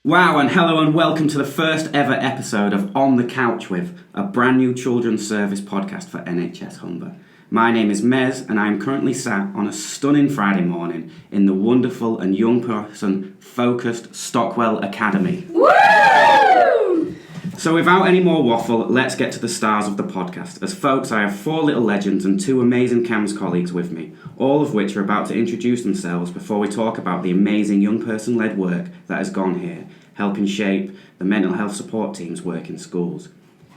Wow, and hello and welcome to the first ever episode of On the Couch With, a brand new children's service podcast for NHS Humber. My name is Mez and I am currently sat on a stunning Friday morning in the wonderful and young person focused Stockwell Academy. Woo! So without any more waffle, let's get to the stars of the podcast. As folks, I have 4 little legends and 2 amazing CAMS colleagues with me, all of which are about to introduce themselves before we talk about the amazing young person-led work that has gone here, helping shape the mental health support team's work in schools.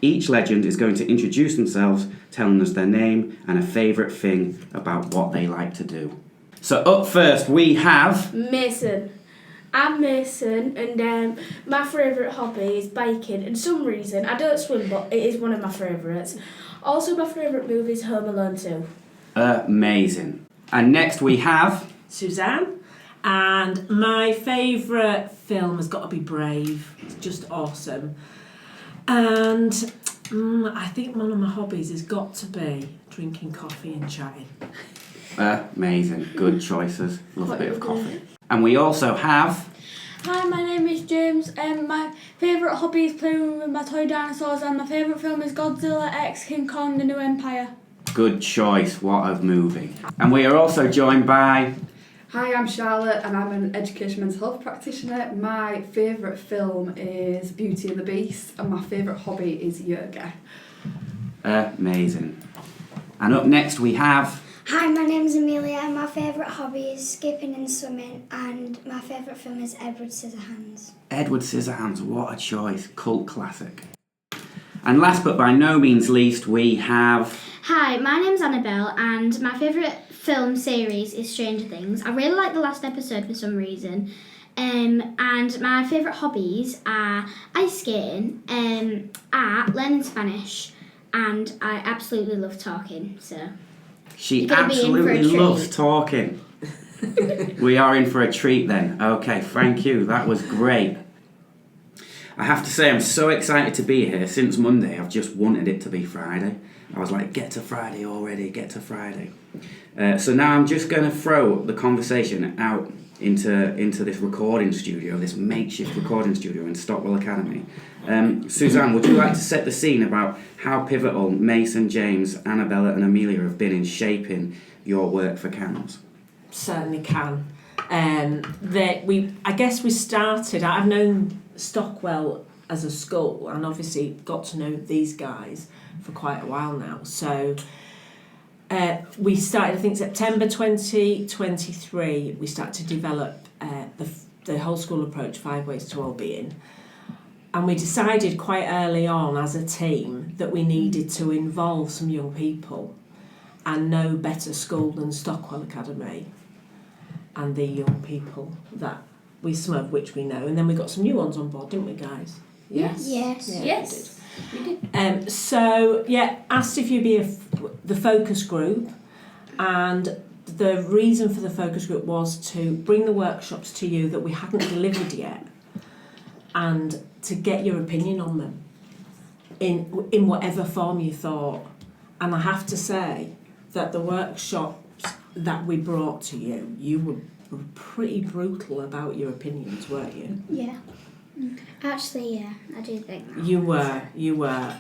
Each legend is going to introduce themselves, telling us their name and a favourite thing about what they like to do. So up first we have... Mason. I'm Mason, and my favourite hobby is biking. And some reason, I don't swim, but it is one of my favourites. Also, my favourite movie is Home Alone 2. Amazing. And next we have... Suzanne. And my favourite film has got to be Brave. It's just awesome. And I think one of my hobbies has got to be drinking coffee and chatting. Amazing. Good choices. Love a bit of coffee. And we also have... Hi, my name is James, and my favourite hobby is playing with my toy dinosaurs, and my favourite film is Godzilla x King Kong: The New Empire. Good choice. What a movie. And we are also joined by... Hi, I'm Charlotte and I'm an education mental health practitioner. My favourite film is Beauty and the Beast and my favourite hobby is yoga. Amazing. And up next we have... Hi, my name's Amelia and my favourite hobby is skipping and swimming, and my favourite film is Edward Scissorhands. Edward Scissorhands, what a choice. Cult classic. And last but by no means least, we have... Hi, my name's Annabelle and my favourite film series is Stranger Things. I really like the last episode for some reason. And my favourite hobbies are ice skating, art, learning Spanish, and I absolutely love talking, so... She absolutely loves talking. We are in for a treat then. Okay, thank you. That was great. I have to say I'm so excited to be here. Since Monday, I've just wanted it to be Friday. I was like, get to Friday already, get to Friday. So now I'm just going to throw the conversation out into this recording studio, this makeshift recording studio in Stockwell Academy. Suzanne, would you like to set the scene about how pivotal Mason, James, Annabella and Amelia have been in shaping your work for CAMS? Certainly can. I guess we started, I've known Stockwell as a school and obviously got to know these guys for quite a while now. So we started, I think September 2023, we started to develop the whole school approach, 5 Ways to Wellbeing. And we decided quite early on as a team that we needed to involve some young people, and no better school than Stockwell Academy and the young people that some of which we know. And then we got some new ones on board, didn't we, guys? Yes. Yes. We did. So, asked if you'd be the focus group, and the reason for the focus group was to bring the workshops to you that we hadn't delivered yet, and to get your opinion on them in whatever form you thought. And I have to say that the workshops that we brought to you, you were pretty brutal about your opinions, weren't you? Yeah. Actually, yeah, I do think that. You were. Yeah.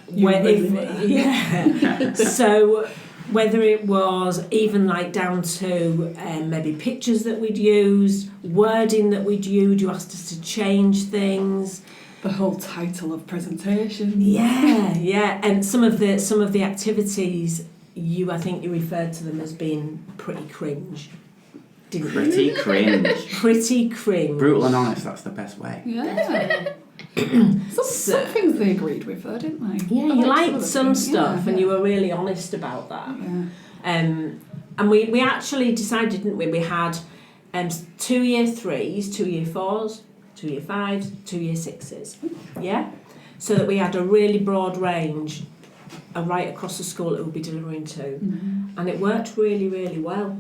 So whether it was even like down to maybe pictures that we'd used, wording that we'd used, you asked us to change things. The whole title of presentation. Yeah. And some of the activities, I think you referred to them as being pretty cringe. Didn't you? Pretty cringe. Pretty cringe. Brutal and honest, that's the best way. Yeah. some things they agreed with though, didn't they? Yeah, you liked some stuff and you were really honest about that. Yeah. And we actually decided, didn't we? We had 2 year 3s, 2 year 4s, 2 year 5s, 2 year 6s. Yeah? So that we had a really broad range right across the school it would be delivering to. Mm-hmm. And it worked really, really well,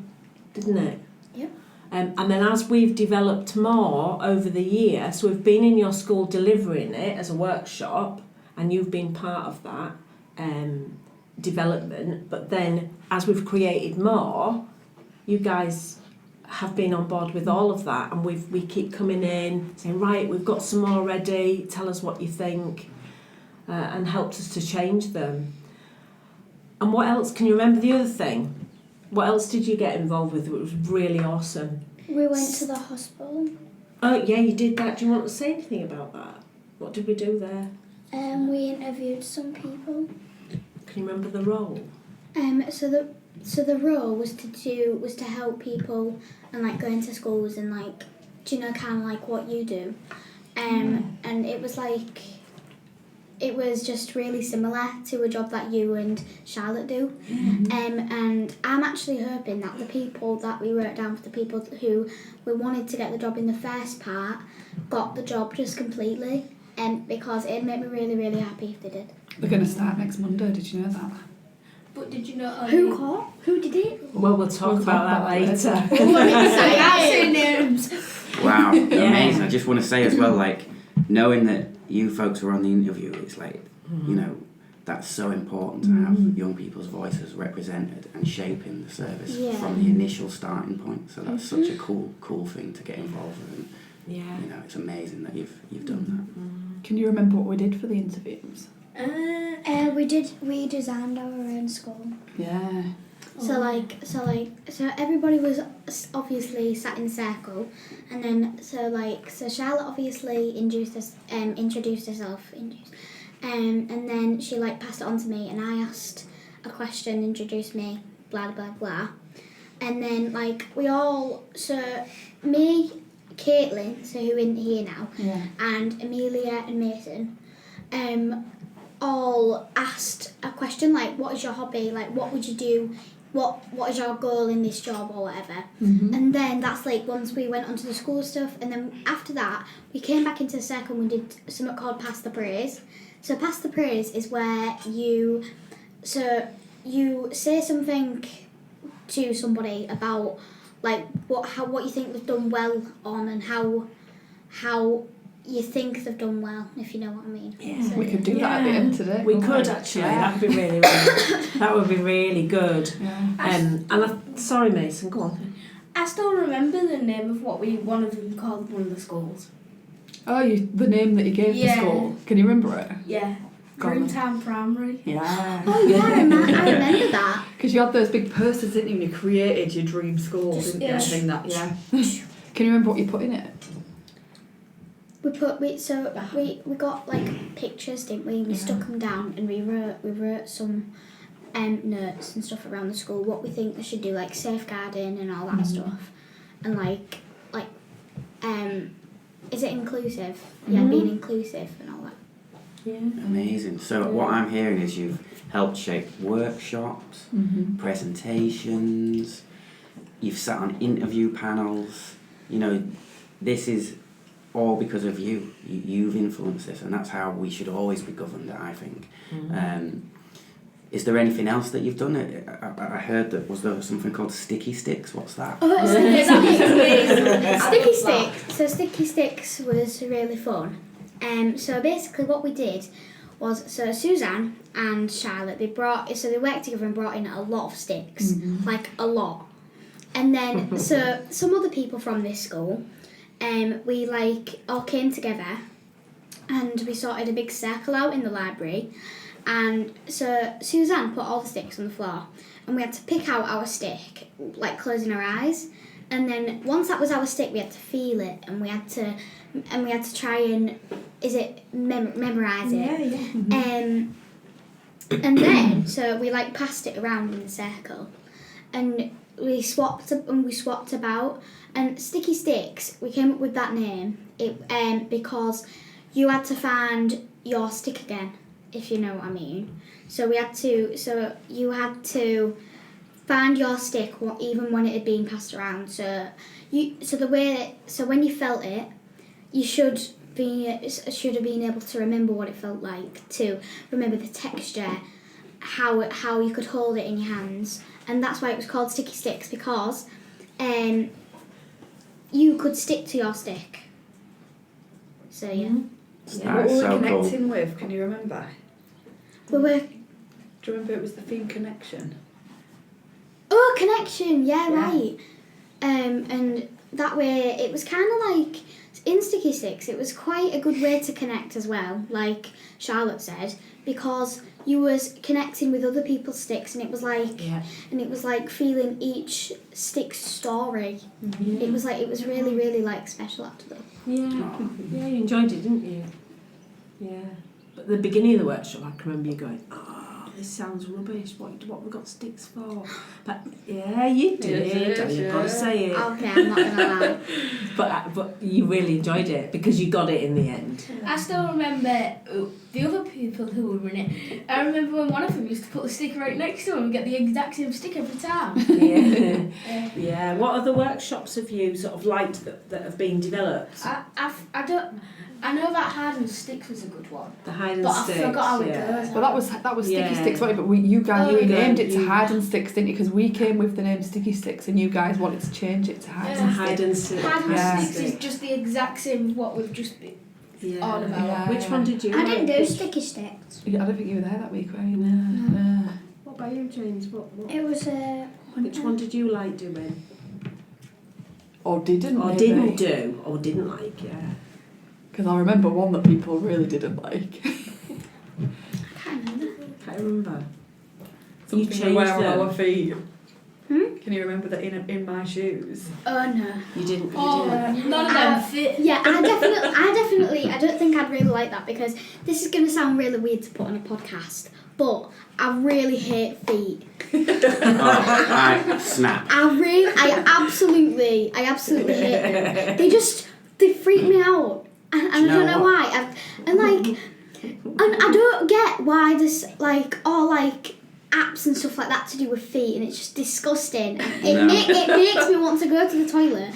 didn't it? Yep. And then as we've developed more over the year, so we've been in your school delivering it as a workshop, and you've been part of that development, but then as we've created more, you guys have been on board with all of that, and we keep coming in saying, right, we've got some more ready, tell us what you think, and helped us to change them. And what else? Can you remember the other thing? What else did you get involved with? It was really awesome. We went to the hospital. Oh yeah, you did that. Do you want to say anything about that? What did we do there? We interviewed some people. Can you remember the role? So the role was to help people and like go into schools and like, do you know, kind of like what you do, and it was just really similar to a job that you and Charlotte do. And I'm actually hoping that the people that we wrote down for the people who we wanted to get the job in the first part got the job just completely, because it'd make me really, really happy if they did. They're going to start next Monday, did you know that? But did you know Who did it? Well, we'll talk about that later. Wow, amazing. I just want to say as well, like, knowing that you folks were on the interview, it's like, you know, that's so important to have young people's voices represented and shaping the service from the initial starting point. So that's such a cool thing to get involved with. And, you know, it's amazing that you've done that. Can you remember what we did for the interviews? We designed our own school. Yeah. So everybody was obviously sat in a circle, and then so Charlotte obviously introduced herself, and then she like passed it on to me, and I asked a question, introduced me, blah blah blah, and then like we all, so me, Caitlin, so who isn't here now, and Amelia and Mason, all asked a question like, what is your hobby, like what would you do, what is your goal in this job or whatever. And then that's like once we went onto the school stuff, and then after that we came back into the circle and we did something called Pass the Praise. So Pass the Praise is where you say something to somebody about like what you think they've done well on, and how you think they've done well, if you know what I mean. Yeah. So, we could do that at the end today. We could actually. That would be really that would be really good. Yeah. Sorry, Mason, go on. I still remember the name of what one of them called one of the schools. Oh, the name that you gave the school. Can you remember it? Yeah. Dreamtime Primary. Yeah. Oh yeah, I remember that. Because you had those big posters, didn't you, and you created your dream school, didn't you? I think that, Can you remember what you put in it? We got like pictures, didn't we? We stuck them down, and we wrote some notes and stuff around the school, what we think they should do, like safeguarding and all that stuff, and like is it inclusive? Yeah, being inclusive and all that. Yeah. Amazing. So what I'm hearing is you've helped shape workshops, presentations, you've sat on interview panels. You know, this is all because of you. You've influenced this, and that's how we should always be governed, I think. Is there anything else that you've done? I heard that was there something called Sticky Sticks. What's that? Oh, Sticky Sticks. So Sticky Sticks was really fun. So basically what we did was, so Suzanne and Charlotte, they worked together and brought in a lot of sticks, like a lot. And then, so some other people from this school, we like all came together and we sorted a big circle out in the library. And so Suzanne put all the sticks on the floor, and we had to pick out our stick, like closing our eyes. And then once that was our stick, we had to feel it, and we had to try and memorize it. And then so we like passed it around in the circle, and we swapped about. And Sticky Sticks, we came up with that name because you had to find your stick again, if you know what I mean. So you had to find your stick even when it had been passed around. So when you felt it, you should have been able to remember what it felt like, to remember the texture, how you could hold it in your hands, and that's why it was called Sticky Sticks, because you could stick to your stick. So yeah. What were we connecting with? Can you remember? Do you remember it was the theme connection? Oh, connection! Yeah, right. and that way it was kind of like in Sticky Sticks. It was quite a good way to connect as well, like Charlotte said, because you was connecting with other people's sticks, and it was like feeling each stick's story. Mm-hmm. It was really, really like special actually. Yeah, yeah, you enjoyed it, didn't you? Yeah. But at the beginning of the workshop, I can remember you going, "Oh, this sounds rubbish. What have we got sticks for?" But yeah, you did. You've got to say it. Okay, I'm not gonna lie. But you really enjoyed it because you got it in the end. I still remember the other people who were in it. I remember when one of them used to put the stick right next to him and get the exact same stick every time. Yeah. Yeah. What other workshops have you sort of liked that have been developed? I know that hide and sticks was a good one. The hide and but sticks. I forgot how it yeah. goes. Well, that was Sticky Yeah. Sticks, wasn't it? But you guys Oh, renamed it you- to Hide and Sticks, didn't you? Because we came with the name Sticky Sticks, and you guys wanted to change it to Hide To and hide Sticks. and stick. Hide and Yeah. sticks is just the exact same as what we've just been Yeah. on about. Yeah. Which one did you I didn't like? do Sticky Sticks. I don't think you were there that week, were you? No. What about you, James? What? It was Which one did you like doing? Or didn't Or maybe. didn't do? Or didn't like? Yeah. Because I remember one that people really didn't like. Can't remember. Something we changed wear on them. our feet. Hmm? Can you remember that in my shoes? oh no. You didn't. None of them fit. Yeah, I definitely, I don't think I'd really like that because this is going to sound really weird to put on a podcast, but I really hate feet. I snap. I absolutely hate them. They freak me out, and I don't know why. And I don't get why there's apps and stuff like that to do with feet, and it's just disgusting. It makes me want to go to the toilet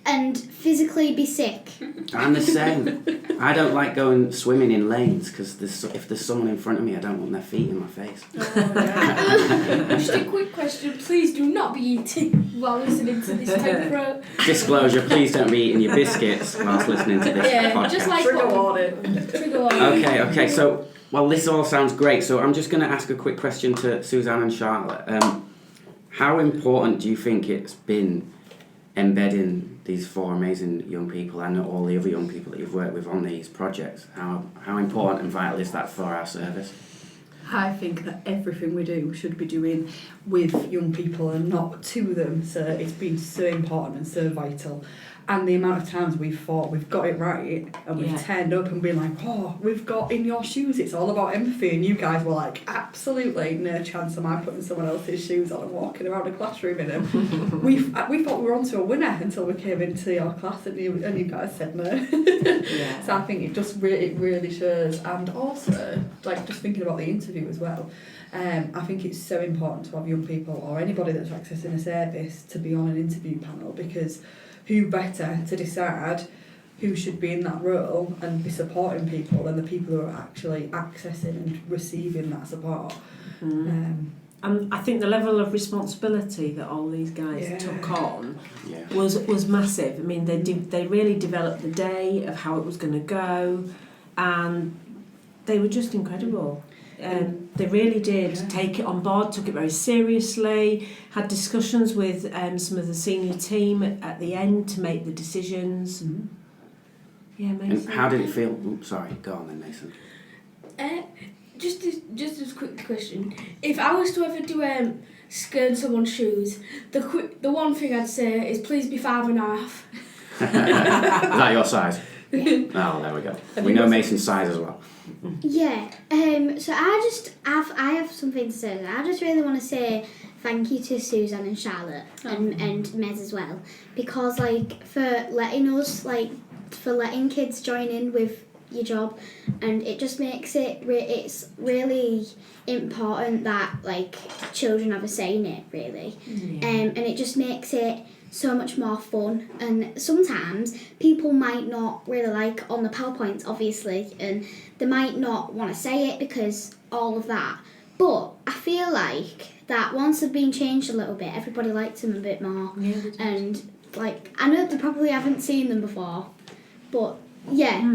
and physically be sick. I'm the same. I don't like going swimming in lanes because if there's someone in front of me, I don't want their feet in my face. Just a quick question. Please do not be eating while listening to this type of Disclosure, please don't be eating your biscuits whilst listening to this podcast. just like Trigger what- warning. Trigger warning. Okay, so, well, this all sounds great, so I'm just going to ask a quick question to Suzanne and Charlotte. How important do you think it's been embedding these four amazing young people and all the other young people that you've worked with on these projects? How important and vital is that for our service? I think that everything we do should be doing with young people and not to them. So it's been so important and so vital. And the amount of times we've thought we've got it right and we've turned up and been like, oh, we've got in your shoes, it's all about empathy. And you guys were like, absolutely no chance am I putting someone else's shoes on and walking around a classroom in them. we thought we were onto a winner until we came into your class and you guys said no. Yeah. So I think it just it really shows. And also, like just thinking about the interview as well, I think it's so important to have young people or anybody that's accessing a service to be on an interview panel, because who better to decide who should be in that role and be supporting people than the people who are actually accessing and receiving that support. And I think the level of responsibility that all these guys took on was massive. I mean, they really developed the day of how it was going to go, and they were just incredible. They really did take it on board, took it very seriously, had discussions with some of the senior team at the end to make the decisions. Mm-hmm. Yeah, Mason. And how did it feel? Oops, sorry, go on then, Mason. Just as a quick question. If I was to ever do skirt someone's shoes, the one thing I'd say is please be 5.5. Is that your size? Oh, there we go. We know Mason's size as well. Yeah. So I have something to say. I just really want to say thank you to Suzanne and Charlotte and Mez as well, because for letting kids join in with your job, and it just makes it's really important that children have a say in it, really. And it just makes it so much more fun. And sometimes people might not really like on the PowerPoints, obviously, and they might not want to say it because all of that, but I feel like that once they've been changed a little bit, everybody likes them a bit more. And I know they probably haven't seen them before, but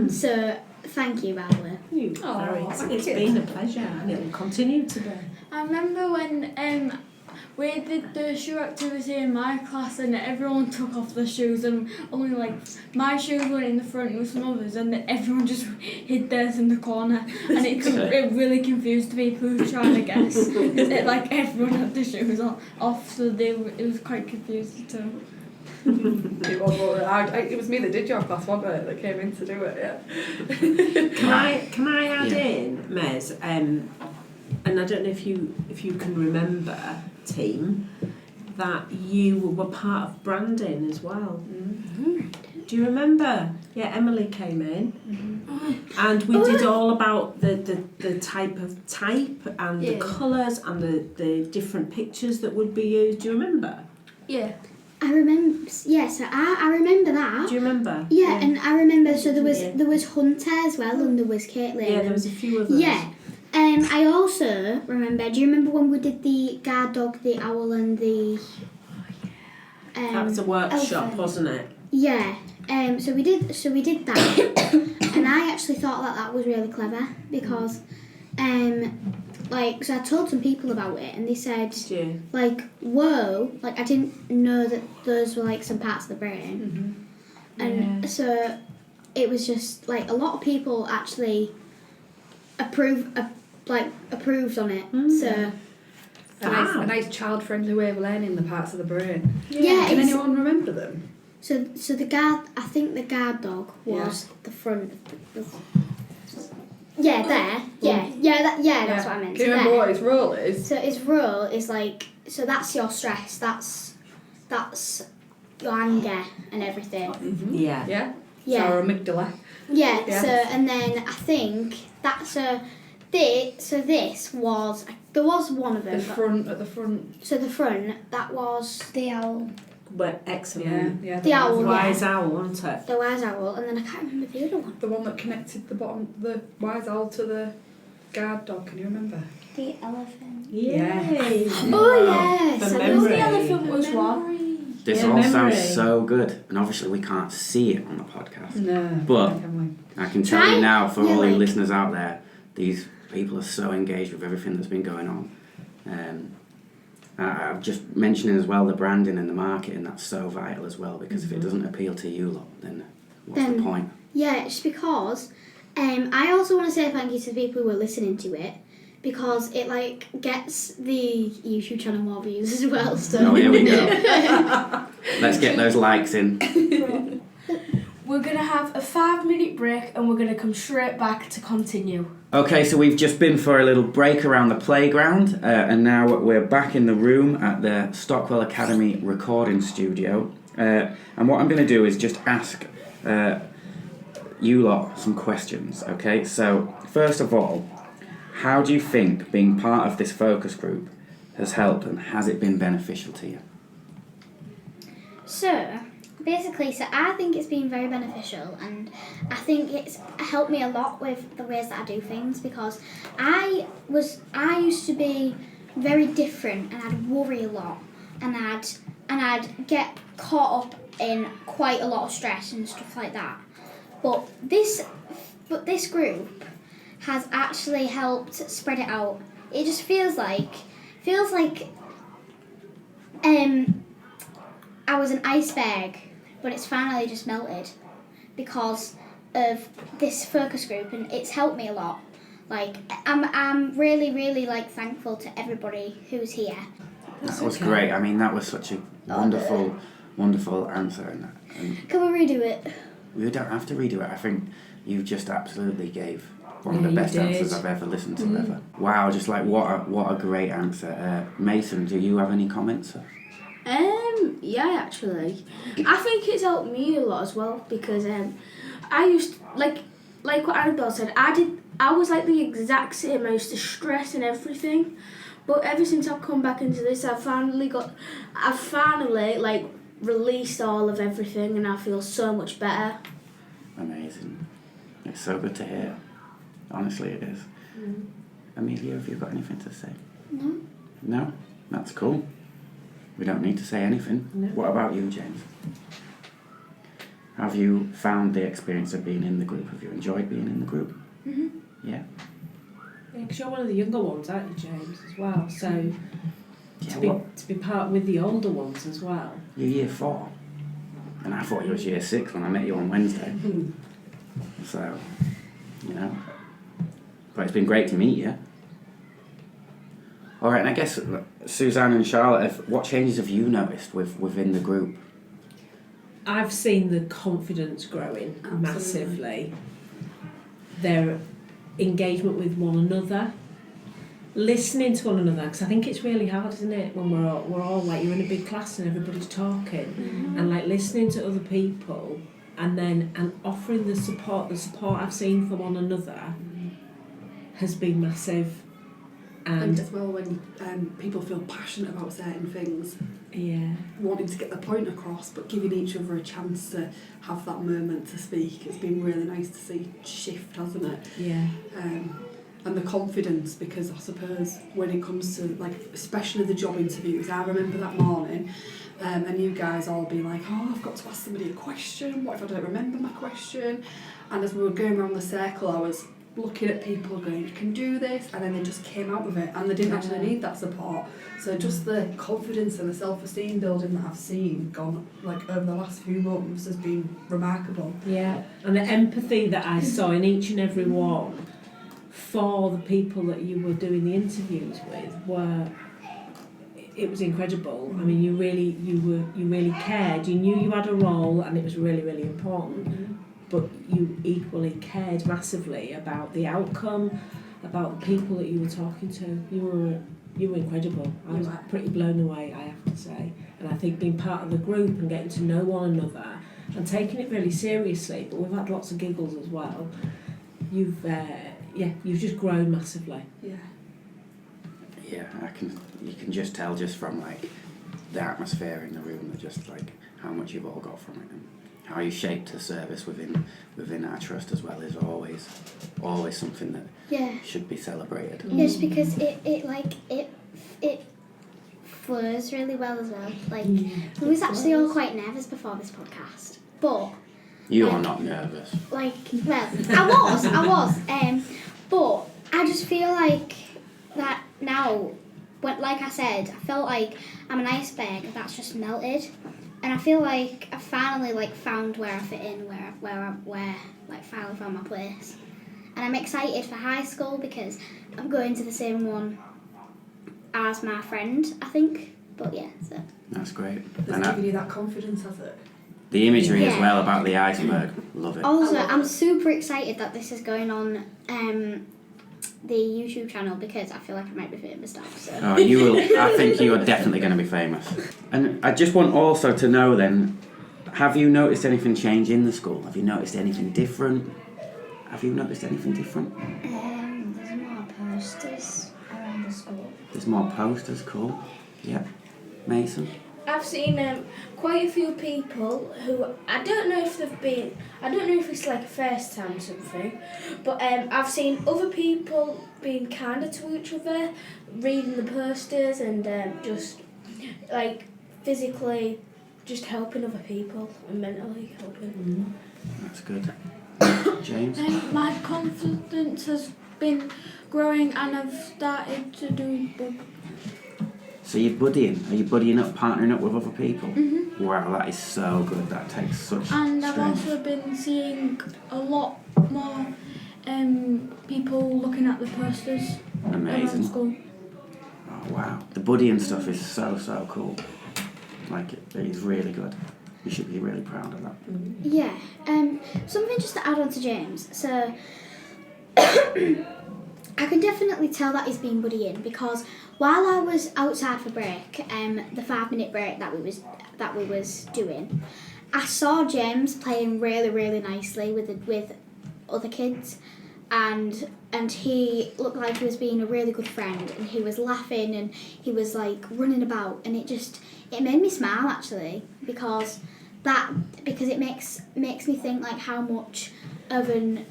so thank you, by the way. It's been a pleasure, and it will continue to be. I remember when we did the shoe activity in my class and everyone took off their shoes and only like my shoes went in the front with some others and everyone just hid theirs in the corner and it really confused the people who were trying to guess. Like everyone had their shoes off, so it was quite confusing too. It was me that did your class, wasn't it, that came in to do it, yeah. Can I add in, Mez, and I don't know if you can remember, team, that you were part of branding as well. Mm-hmm. Do you remember? Yeah, Emily came in, and we did all about the type and the colours and the different pictures that would be used. Do you remember? Yeah. I remember, yes, I remember that. Do you remember? Yeah, and I remember, so there was Hunter as well, and there was Caitlin. Yeah, there was a few of us. Yeah. I also remember, do you remember when we did the guard dog, the owl and the... that was a workshop, elephant. wasn't it? Yeah. So we did that, and I actually thought that was really clever, because... so I told some people about it and they said, like, whoa, like I didn't know that those were like some parts of the brain. And so it was just like a lot of people actually approved on it. So a nice child-friendly way of learning the parts of the brain. yeah, Can anyone remember them? So the guard, I think the guard dog was the front of the yeah, there. That's what I meant. Can you remember what its role is? So its role is like, so that's your stress, that's your anger and everything. Mm-hmm. Yeah. Yeah? Yeah. So our amygdala. Yeah, so, and then I think that's this was, there was one of them. At the front. So the front, that was the owl. But excellent. Yeah. The owl, wise owl, wasn't it? The wise owl, and then I can't remember the other one. The one that connected the wise owl to the guard dog, can you remember? The elephant. Yay. Oh yes! The I know the memory. elephant was one. This all sounds so good, and obviously we can't see it on the podcast. No. But I can tell you now, for all you like- listeners out there, these people are so engaged with everything that's been going on. I'm just mentioning as well the branding and the marketing, that's so vital as well, because if it doesn't appeal to you lot, then what's the point? Yeah, it's because I also want to say thank you to the people who are listening to it, because it like gets the YouTube channel more views as well. So Oh, here we go. Let's get those likes in. We're going to have a 5-minute break and we're going to come straight back to continue. Okay, so we've just been for a little break around the playground, and now we're back in the room at the Stockwell Academy recording studio. And what I'm going to do is just ask you lot some questions, okay? So, first of all, how do you think being part of this focus group has helped, and has it been beneficial to you? So I think it's been very beneficial, and I think it's helped me a lot with the ways that I do things, because I used to be very different, and I'd worry a lot, and I'd get caught up in quite a lot of stress and stuff like that. But this group has actually helped spread it out. It just feels like I was an iceberg, but it's finally just melted because of this focus group, and it's helped me a lot. Like I'm really, really like thankful to everybody who's here. That was great. I mean, that was such a wonderful answer. And Can we redo it? we don't have to redo it. I think you just absolutely gave one of the best answers I've ever listened to ever. Wow, just like what a great answer. Mason, do you have any comments? Yeah, actually, I think it's helped me a lot as well, because I used like what Annabelle said. I was like the exact same. I used to stress and everything, but ever since I've come back into this, I've finally like released all of everything, and I feel so much better. Amazing. It's so good to hear. Honestly, it is. Amelia, have you got anything to say? No. No? That's cool. We don't need to say anything. No. What about you, James? Have you found the experience of being in the group? Have you enjoyed being in the group? Mhm. Yeah. Yeah, because you're one of the younger ones, aren't you, James, as well? So to be part with the older ones as well. You're year 4. And I thought you was year 6 when I met you on Wednesday. So, but it's been great to meet you. All right, and I guess Suzanne and Charlotte, what changes have you noticed within the group? I've seen the confidence growing massively. Their engagement with one another, listening to one another, because I think it's really hard, isn't it, when we're all like, you're in a big class and everybody's talking, and like listening to other people, and offering the support I've seen for one another has been massive. And as well, when people feel passionate about certain things, wanting to get the point across, but giving each other a chance to have that moment to speak, it's been really nice to see shift, hasn't it? Yeah. And the confidence, because I suppose when it comes to, like, especially the job interviews, I remember that morning, and you guys all be like, oh, I've got to ask somebody a question, what if I don't remember my question? And as we were going around the circle, I was looking at people going, you can do this, and then they just came out with it, and they didn't actually need that support. So just the confidence and the self-esteem building that I've seen gone, like, over the last few months has been remarkable. Yeah, and the empathy that I saw in each and every one for the people that you were doing the interviews with it was incredible. I mean, you really cared. You knew you had a role, and it was really, really important. But you equally cared massively about the outcome, about the people that you were talking to. You were incredible. I was pretty blown away, I have to say. And I think being part of the group and getting to know one another and taking it really seriously, but we've had lots of giggles as well. You've just grown massively. Yeah. Yeah, you can just tell just from like the atmosphere in the room, that just like how much you've all got from it. And how you shaped the service within our trust as well is always something that should be celebrated. Just because it flows really well as well. Like, I was actually all quite nervous before this podcast, but you are not nervous. Like, well, I was, but I just feel like that now. Like I said, I felt like I'm an iceberg that's just melted. And I feel like I finally found where I fit in, where finally found my place. And I'm excited for high school because I'm going to the same one as my friend, I think. But yeah, so. That's great. It's giving you that confidence, has it? The imagery as well about the iceberg, love it. Also, I'm super excited that this is going on the YouTube channel because I feel like I might be famous now. So. Oh, you will. I think you are definitely going to be famous. And I just want also to know then, have you noticed anything change in the school? Have you noticed anything different? There's more posters around the school. There's more posters, cool. Yeah. Mason? I've seen quite a few people who I don't know if it's like a first time or something, but I've seen other people being kinder to each other, reading the posters and just like physically just helping other people and mentally helping. That's good. James? My confidence has been growing and I've started to do So you're buddying? Are you buddying up, partnering up with other people? Mm-hmm. Wow, that is so good. That takes such And strength. I've also been seeing a lot more people looking at the posters Amazing. around school. Oh wow, the buddying stuff is so cool. Like it is really good. You should be really proud of that. Yeah. Something just to add on to James. So I can definitely tell that he's been buddying because while I was outside for break, the 5-minute break that we was doing, I saw James playing really, really nicely with other kids, and he looked like he was being a really good friend, and he was laughing and he was like running about, and it made me smile actually because it makes me think like how much of an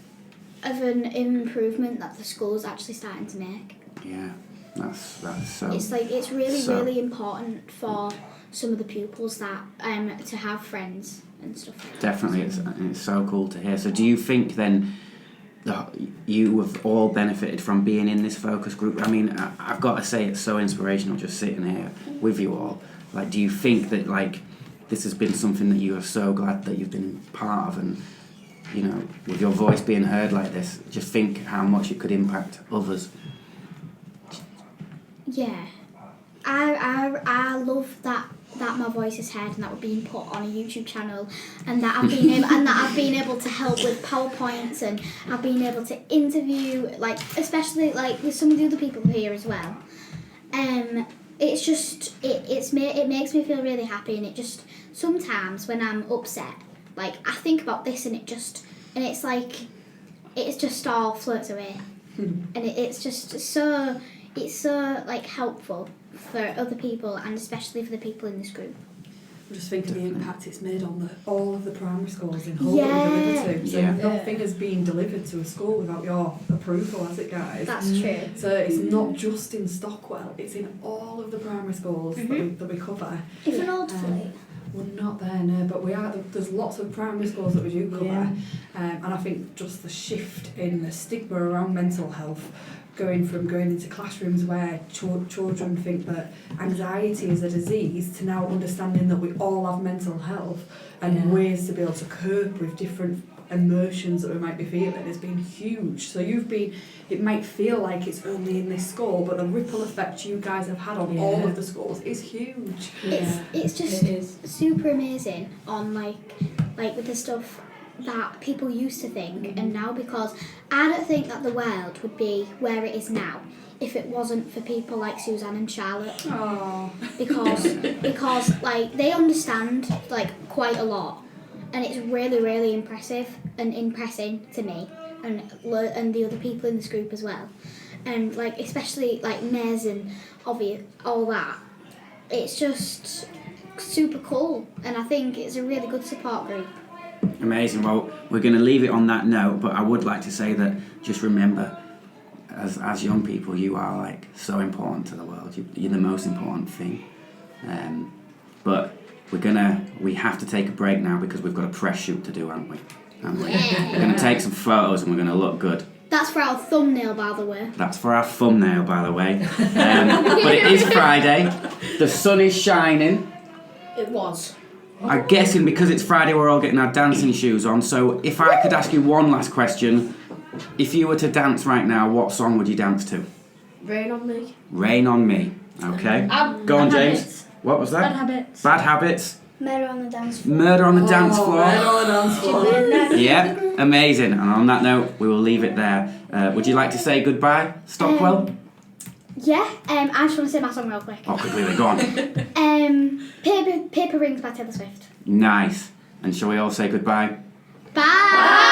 improvement that the school's actually starting to make. Yeah, that's so. It's really important for some of the pupils that to have friends and stuff like that. Definitely, it's so cool to hear. So do you think then you have all benefited from being in this focus group. I mean, I've got to say it's so inspirational just sitting here with you all. Like, do you think that like this has been something that you are so glad that you've been part of, and you know, with your voice being heard like this, just think how much it could impact others? Yeah, I love that my voice is heard and that we're being put on a YouTube channel, and that I've been able to help with PowerPoints, and I've been able to interview, like, especially like with some of the other people here as well. It's just it makes me feel really happy, and it just sometimes when I'm upset, like I think about this, and it's like it just all floats away, and it's just so like helpful for other people, and especially for the people in this group. Just think of the impact it's made on all of the primary schools in Hull that we deliver to. So nothing has been delivered to a school without your approval, has it, guys? That's true. So it's not just in Stockwell, it's in all of the primary schools that we cover. Even Old Fleet. We're not there, no, but we are. There's lots of primary schools that we do cover, and I think just the shift in the stigma around mental health, going into classrooms where children think that anxiety is a disease, to now understanding that we all have mental health and ways to be able to cope with different emotions that we might be feeling has been huge. So it might feel like it's only in this school, but the ripple effect you guys have had on all of the schools is huge. It's just super amazing on like with the stuff that people used to think and now, because I don't think that the world would be where it is now if it wasn't for people like Suzanne and Charlotte. Aww. Because like they understand like quite a lot, and it's really, really impressive and impressing to me and the other people in this group as well, and like especially like Mez and all that. It's just super cool, and I think it's a really good support group. Amazing. Well, we're going to leave it on that note, but I would like to say that just remember, as young people, you are like so important to the world. You're the most important thing. But we have to take a break now because we've got a press shoot to do, haven't we? Yeah. We're going to take some photos and we're going to look good. That's for our thumbnail, by the way. That's for our thumbnail, by the way. But it is Friday. The sun is shining. It was. I'm guessing because it's Friday we're all getting our dancing shoes on, so if I could ask you one last question, if you were to dance right now, what song would you dance to? Rain on Me. Rain on Me, okay. Go on, James. Habits. What was that? Bad Habits. Bad Habits. Murder on the dance floor. Murder on the dance floor. Murder on the dance floor. Yep, amazing. And on that note, we will leave it there. Would you like to say goodbye, Stockwell? Yeah, I just want to say my song real quick. Oh, completely, go on. Paper Rings by Taylor Swift. Nice. And shall we all say goodbye? Bye!